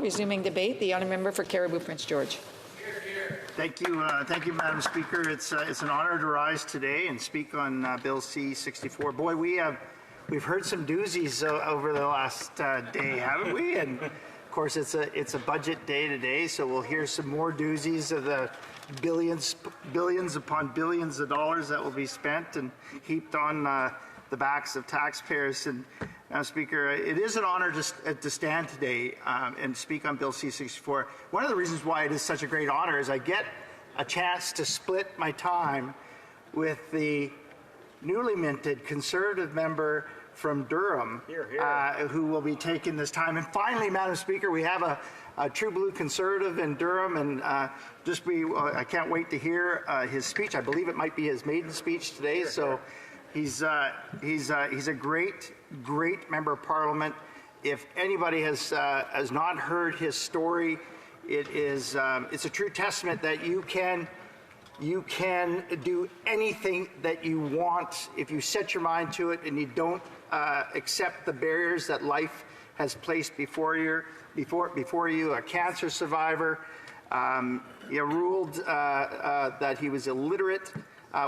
Resuming debate, the honour member for Caribou Prince George. Thank you, Madam Speaker. It's an honour to rise today and speak on Bill C-64. Boy, we've heard some doozies over the last day, haven't we? And of course, it's a budget day today, so we'll hear some more doozies of the billions upon billions of dollars that will be spent and heaped on the backs of taxpayers. And Madam Speaker, it is an honour to stand today and speak on Bill C-64. One of the reasons why it is such a great honour is I get a chance to split my time with the newly minted Conservative member from Durham, who will be taking this time. And finally, Madam Speaker, we have a true blue Conservative in Durham, and I can't wait to hear his speech. I believe it might be his maiden speech today. So he's a great member of Parliament. If anybody has not heard his story, it's a true testament that you can do anything that you want if you set your mind to it and you don't accept the barriers that life has placed before you. A cancer survivor, ruled that he was illiterate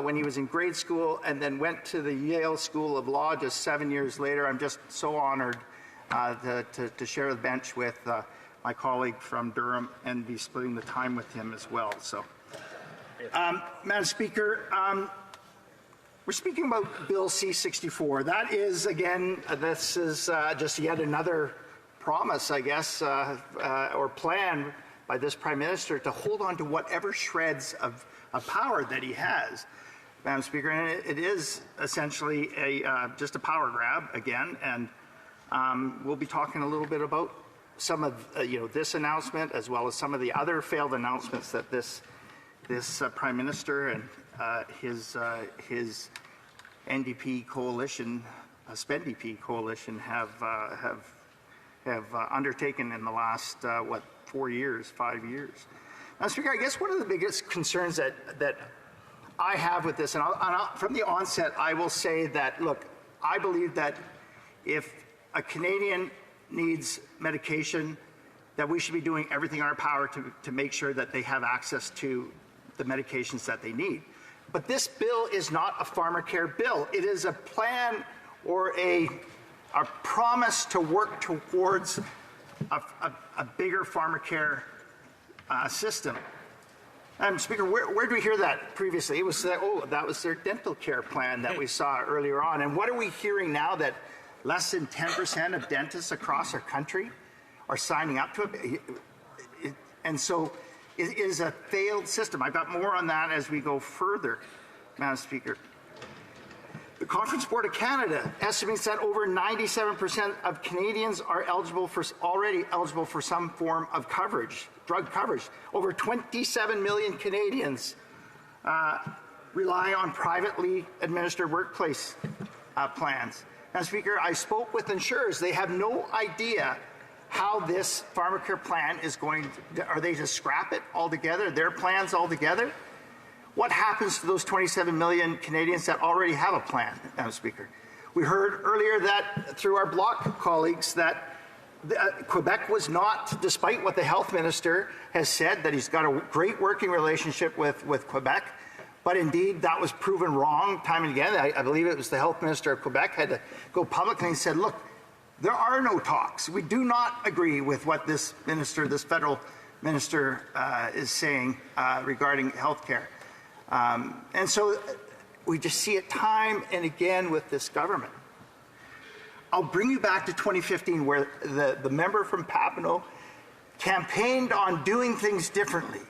when he was in grade school, and then went to the Yale School of Law just 7 years later. I'm just so honored to share the bench with my colleague from Durham and be splitting the time with him as well. So, Madam Speaker, we're speaking about Bill C-64. That is, again, this is just yet another promise, I guess, or plan by this Prime Minister to hold on to whatever shreds of power that he has, Madam Speaker. And it is essentially just a power grab again. And we'll be talking a little bit about some of this announcement, as well as some of the other failed announcements that this Prime Minister and his NDP coalition, SPENDP coalition, have undertaken in the last 5 years. Now, Speaker, I guess one of the biggest concerns that I have with this, and from the onset, I will say that, look, I believe that if a Canadian needs medication, that we should be doing everything in our power to make sure that they have access to the medications that they need. But this bill is not a Pharmacare bill. It is a plan or a promise to work towards a bigger Pharmacare system. Speaker, where did we hear that previously? It was that was their dental care plan that we saw earlier on. And what are we hearing now? That less than 10% of dentists across our country are signing up to it. And so it is a failed system. I've got more on that as we go further, Madam Speaker. The Conference Board of Canada estimates that over 97% of Canadians are already eligible for some form of coverage, drug coverage. Over 27 million Canadians rely on privately administered workplace plans. Now, Speaker, I spoke with insurers. They have no idea how this Pharmacare plan is going to, are they to scrap it altogether, their plans altogether? What happens to those 27 million Canadians that already have a plan, Madam Speaker? We heard earlier that through our Bloc colleagues that Quebec was not, despite what the health minister has said, that he's got a great working relationship with Quebec, but indeed that was proven wrong time and again. I believe it was the health minister of Quebec had to go publicly and said, look, there are no talks. We do not agree with what this minister, this federal minister is saying regarding health care. And so we just see it time and again with this government. I'll bring you back to 2015, where the member from Papineau campaigned on doing things differently,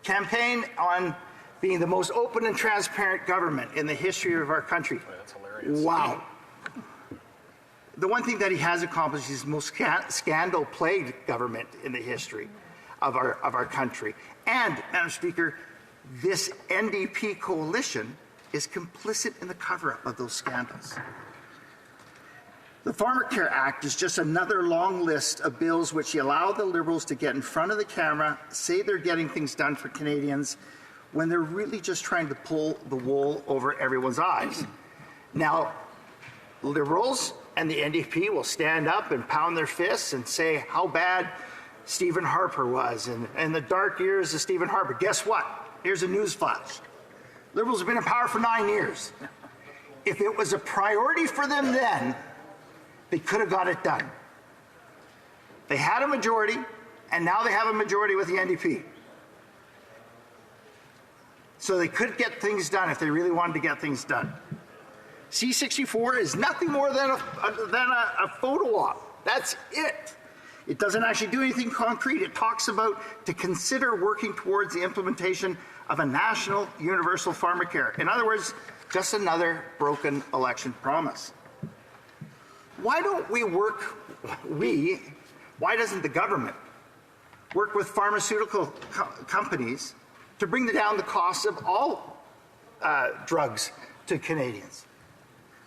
campaigned on being the most open and transparent government in the history of our country. Oh, that's hilarious. Wow. The one thing that he has accomplished is the most scandal-plagued government in the history of our country. And, Madam Speaker, this NDP coalition is complicit in the cover-up of those scandals. The Pharmacare Act is just another long list of bills which allow the Liberals to get in front of the camera, say they're getting things done for Canadians, when they're really just trying to pull the wool over everyone's eyes. Now, Liberals and the NDP will stand up and pound their fists and say how bad Stephen Harper was, and the dark years of Stephen Harper. Guess what? Here's a news flash. Liberals have been in power for 9 years. If it was a priority for them then, they could have got it done. They had a majority, and now they have a majority with the NDP. So they could get things done if they really wanted to get things done. C-64 is nothing more than a photo op. That's it. It doesn't actually do anything concrete. It talks about to consider working towards the implementation of a national universal pharmacare. In other words, just another broken election promise. Why don't we work, why doesn't the government work with pharmaceutical companies to bring down the cost of all drugs to Canadians?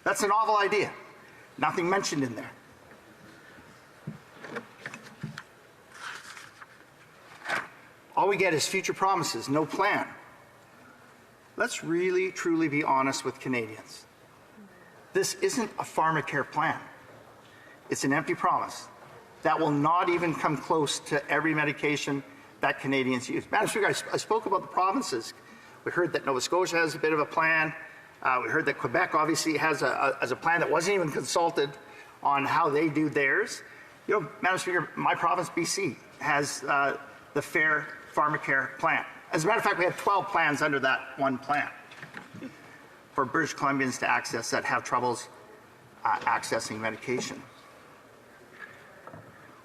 That's a novel idea. Nothing mentioned in there. All we get is future promises, no plan. Let's really, truly be honest with Canadians. This isn't a Pharmacare plan. It's an empty promise that will not even come close to every medication that Canadians use. Madam Speaker, I spoke about the provinces. We heard that Nova Scotia has a bit of a plan. We heard that Quebec obviously has a plan that wasn't even consulted on how they do theirs. You know, Madam Speaker, my province, BC, has the Fair Pharmacare plan. As a matter of fact, we have 12 plans under that one plan for British Columbians to access that have troubles accessing medication.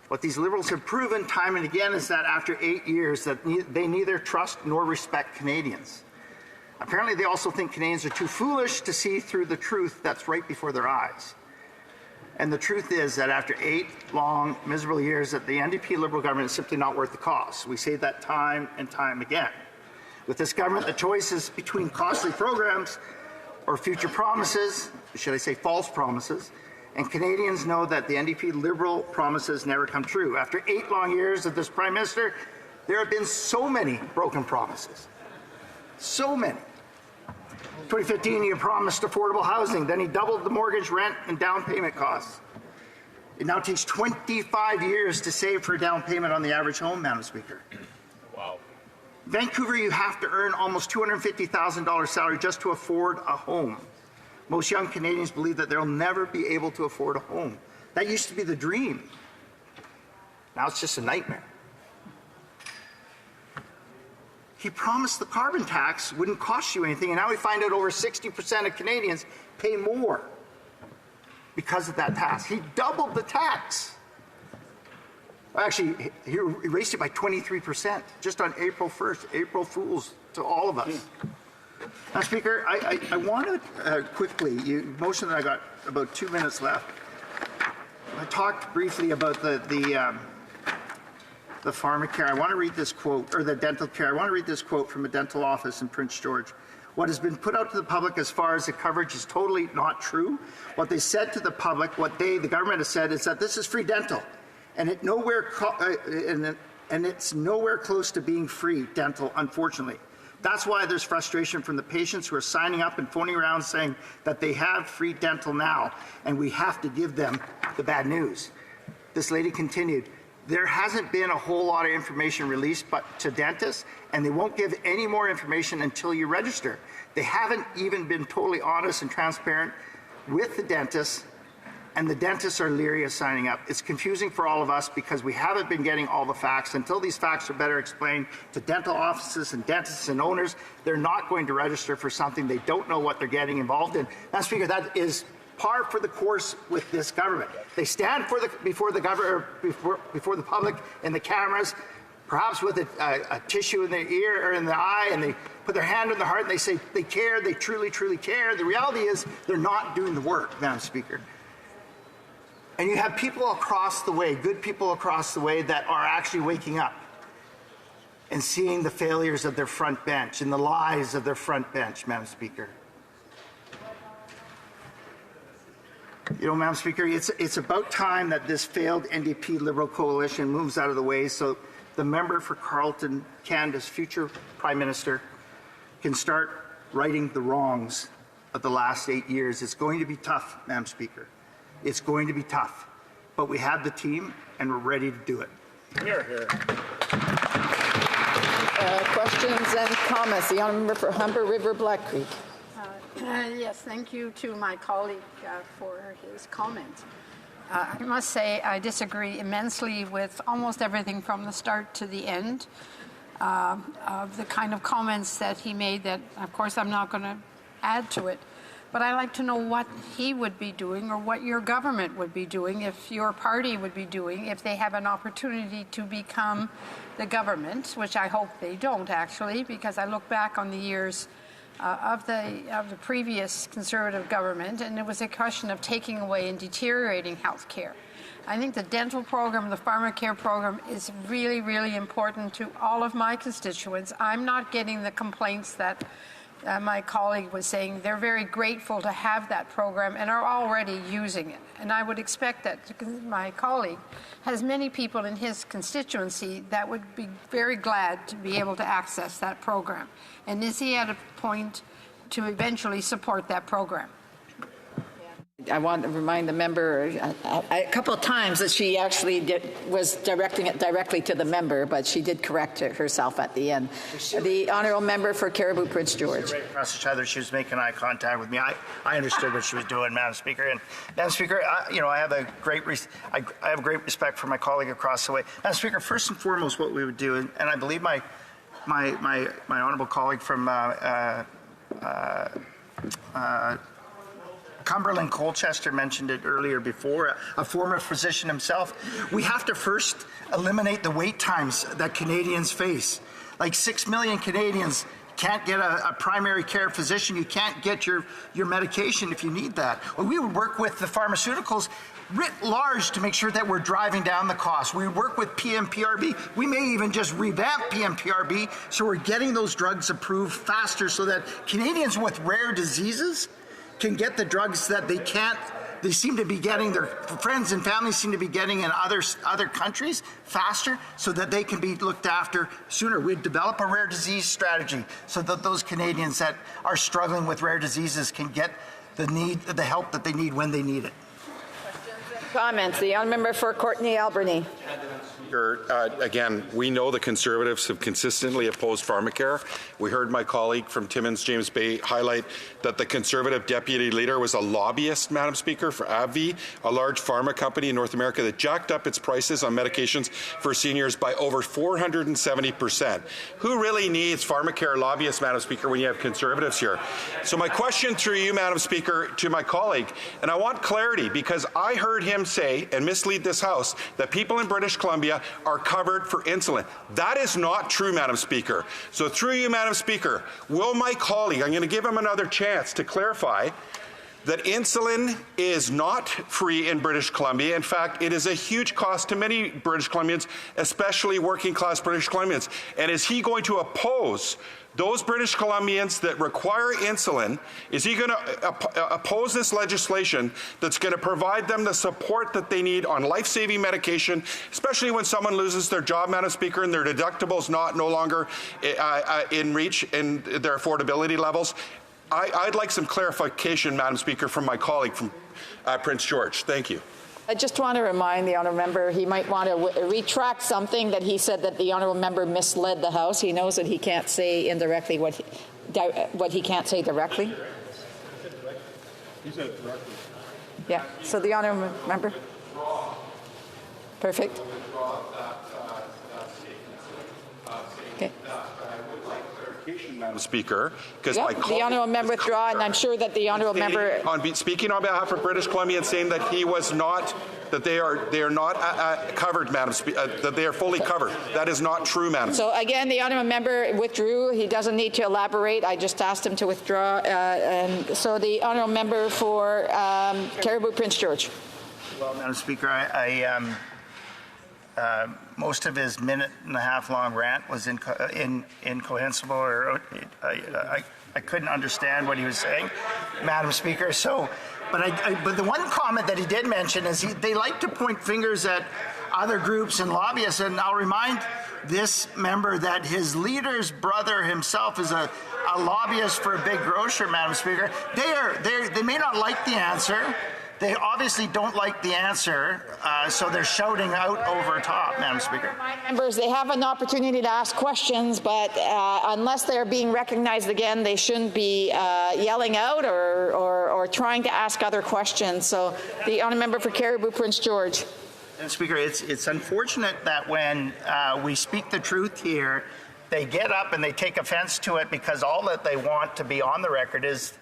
What these Liberals have proven time and again is that after 8 years that they neither trust nor respect Canadians. Apparently they also think Canadians are too foolish to see through the truth that's right before their eyes. And the truth is that after 8 long, miserable years, that the NDP Liberal government is simply not worth the cost. We say that time and time again. With this government, the choice is between costly programs or future promises, should I say false promises, and Canadians know that the NDP Liberal promises never come true. After 8 long years of this Prime Minister, there have been so many broken promises. So many. 2015, he promised affordable housing. Then he doubled the mortgage, rent, and down payment costs. It now takes 25 years to save for a down payment on the average home, Madam Speaker. Wow. Vancouver, you have to earn almost $250,000 salary just to afford a home. Most young Canadians believe that they'll never be able to afford a home. That used to be the dream. Now it's just a nightmare. He promised the carbon tax wouldn't cost you anything, and now we find out over 60% of Canadians pay more because of that tax. He doubled the tax. Actually, he raised it by 23% just on April 1st, April Fools to all of us. Now, Speaker, I want to quickly, you mentioned that I got about 2 minutes left. I talked briefly about the Pharmacare. I want to read this quote, or the dental care. I want to read this quote from a dental office in Prince George. What has been put out to the public as far as the coverage is totally not true. What they said to the public, what the government has said, is that this is free dental, and it's nowhere close to being free dental, unfortunately. That's why there's frustration from the patients who are signing up and phoning around saying that they have free dental now, and we have to give them the bad news. This lady continued, there hasn't been a whole lot of information released to dentists, and they won't give any more information until you register. They haven't even been totally honest and transparent with the dentists, and the dentists are leery of signing up. It's confusing for all of us because we haven't been getting all the facts. Until these facts are better explained to dental offices and dentists and owners, they're not going to register for something they don't know what they're getting involved in. Madam Speaker, that is par for the course with this government. They stand before the public and the cameras, perhaps with a tissue in their ear or in the eye, and they put their hand on their heart and they say they care, they truly, truly care. The reality is they're not doing the work, Madam Speaker. And you have people across the way, good people across the way, that are actually waking up and seeing the failures of their front bench and the lies of their front bench, Madam Speaker. You know, Madam Speaker, it's about time that this failed NDP Liberal coalition moves out of the way so the member for Carleton, Canada's future Prime Minister, can start righting the wrongs of the last 8 years. It's going to be tough, Madam Speaker. It's going to be tough, but we have the team and we're ready to do it. Here. Questions and comments. The honourable member for Humber River Black Creek. Yes, thank you to my colleague for his comments. I must say I disagree immensely with almost everything from the start to the end of the kind of comments that he made that, of course, I'm not going to add to it. But I'd like to know what he would be doing or what your government would be doing, if your party would be doing, if they have an opportunity to become the government, which I hope they don't, actually, because I look back on the years of the previous Conservative government, and it was a question of taking away and deteriorating health care. I think the dental program, the Pharmacare program, is really, really important to all of my constituents. I'm not getting the complaints that my colleague was saying. They're very grateful to have that program and are already using it. And I would expect that my colleague has many people in his constituency that would be very glad to be able to access that program. And is he at a point to eventually support that program? I want to remind the member a couple of times that she actually was directing it directly to the member, but she did correct herself at the end. The honourable member for Caribou Prince George. Right across each other, she was making eye contact with me. I understood what she was doing, Madam Speaker. And Madam Speaker, I have a great respect for my colleague across the way. Madam Speaker, first and foremost, what we would do, and I believe my honourable colleague from Cumberland Colchester mentioned it earlier before, a former physician himself. We have to first eliminate the wait times that Canadians face. Like 6 million Canadians can't get a primary care physician. You can't get your medication if you need that. Well, we would work with the pharmaceuticals writ large to make sure that we're driving down the cost. We work with PMPRB. We may even just revamp PMPRB so we're getting those drugs approved faster so that Canadians with rare diseases can get the drugs that they seem to be getting, their friends and families seem to be getting in other countries faster so that they can be looked after sooner. We'd develop a rare disease strategy so that those Canadians that are struggling with rare diseases can get the help that they need when they need it. Comments. The honourable member for Courtenay Alberni. Again, we know the Conservatives have consistently opposed Pharmacare. We heard my colleague from Timmins, James Bay, highlight that the Conservative deputy leader was a lobbyist, Madam Speaker, for AbbVie, a large pharma company in North America that jacked up its prices on medications for seniors by over 470%. Who really needs Pharmacare lobbyists, Madam Speaker, when you have Conservatives here? So my question through you, Madam Speaker, to my colleague, and I want clarity because I heard him say and mislead this House that people in British Columbia are covered for insulin. That is not true, Madam Speaker. So through you, Madam Speaker, will my colleague, I'm going to give him another chance to clarify that insulin is not free in British Columbia. In fact, it is a huge cost to many British Columbians, especially working class British Columbians. And is he going to oppose those British Columbians that require insulin? Is he going to oppose this legislation that's going to provide them the support that they need on life-saving medication, especially when someone loses their job, Madam Speaker, and their deductible is no longer in reach in their affordability levels? I'd like some clarification, Madam Speaker, from my colleague from Prince George. Thank you. I just want to remind the honourable member he might want to retract something that he said that the honourable member misled the House. He knows that he can't say indirectly what he can't say directly. He said it directly. Yeah. So the honourable member. Perfect. Okay. Madam Speaker, because Yep, the honourable member withdraw, and I'm sure that the honourable member speaking on behalf of British Columbia and saying that he was not, that they are not covered, Madam Speaker, that they are fully covered. That is not true, Madam. So again, the honourable member withdrew. He doesn't need to elaborate. I just asked him to withdraw. And so the honourable member for Caribou Prince George. Well, Madam Speaker, most of his minute-and-a-half long rant was incomprehensible, or I couldn't understand what he was saying, Madam Speaker. So, but the one comment that he did mention is they like to point fingers at other groups and lobbyists, and I'll remind this member that his leader's brother himself is a lobbyist for a big grocer, Madam Speaker. They may not like the answer. they obviously don't like the answer, so they're shouting out over top, Madam Speaker. Members, they have an opportunity to ask questions, but unless they're being recognized again, they shouldn't be yelling out or trying to ask other questions. So the honourable member for Caribou Prince George. Madam Speaker, it's unfortunate that when we speak the truth here, they get up and they take offense to it because all that they want to be on the record is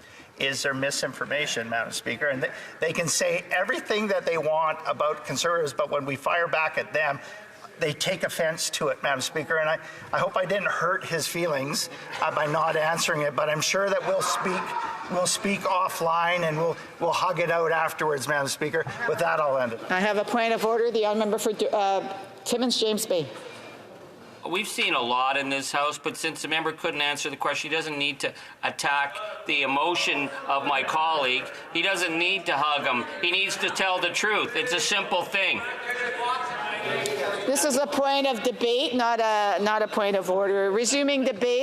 their misinformation, Madam Speaker. And they can say everything that they want about Conservatives, but when we fire back at them, they take offense to it, Madam Speaker. And I hope I didn't hurt his feelings by not answering it, but I'm sure that we'll speak offline and we'll hug it out afterwards, Madam Speaker. With that, I'll end it. I have a point of order. The honourable member for Timmins James Bay. We've seen a lot in this House, but since the member couldn't answer the question, he doesn't need to attack the emotion of my colleague. He doesn't need to hug him. He needs to tell the truth. It's a simple thing. This is a point of debate, not a point of order. Resuming debate.